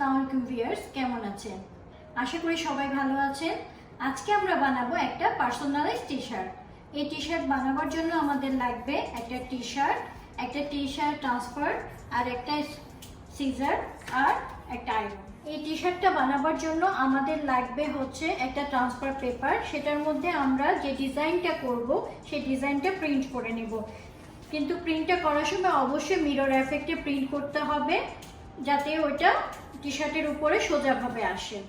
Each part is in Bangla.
আসসালামু আলাইকুম ভিউয়ার্স, কেমন আছেন? আশা করি সবাই ভালো আছেন। আজকে আমরা বানাবো একটা পার্সোনালাইজ টি-শার্ট। এই টি-শার্ট বানাবার জন্য আমাদের লাগবে একটা টি-শার্ট ট্রান্সফার, আর একটা সিজার, আর একটা আয়রন। এই টি-শার্টটা বানাবার জন্য আমাদের লাগবে হচ্ছে একটা ট্রান্সফার পেপার। সেটার মধ্যে আমরা যে ডিজাইনটা করব সেই ডিজাইনটা প্রিন্ট করে নেব। কিন্তু প্রিন্টটা করার সময় অবশ্যই মিরর এফেক্টে প্রিন্ট করতে হবে, যাতে ওইটা টি-শার্টের উপরে সোজাভাবে আসে।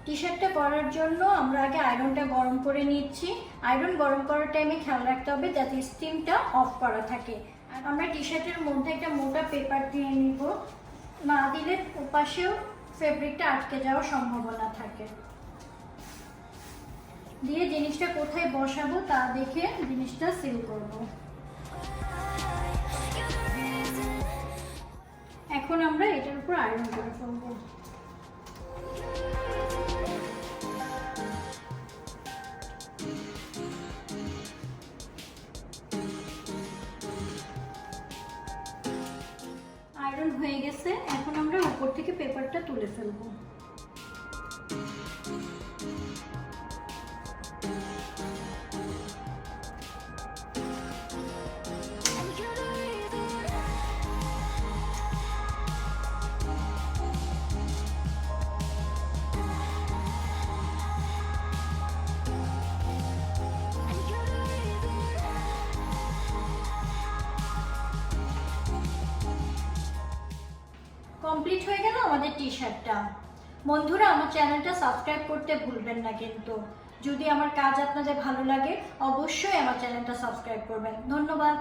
টি-শার্টটা করার জন্য আমরা আগে আয়রনটা গরম করে নিচ্ছি। আয়রন গরম করার টাইমে খেয়াল রাখতে হবে যাতে স্টিমটা অফ করা থাকে। আর আমরা টি-শার্টের মধ্যে একটা মোটা পেপার দিয়ে নিব, না দিলে ওপাশেও ফেব্রিকটা আটকে যাওয়ার সম্ভাবনা থাকে। দিয়ে জিনিসটা কোথায় বসাবো তা দেখে জিনিসটা সিল করব। এখন আমরা এটার উপর আয়রন করে ফেলবো। আয়রন হয়ে গেছে, এখন আমরা উপর থেকে পেপারটা তুলে ফেলবো। কমপ্লিট হয়ে গেল আমাদের টি-শার্টটা। বন্ধুরা, আমার চ্যানেলটা সাবস্ক্রাইব করতে ভুলবেন না কিন্তু। যদি আমার কাজ আপনাদের ভালো লাগে অবশ্যই আমার চ্যানেলটা সাবস্ক্রাইব করবেন। ধন্যবাদ।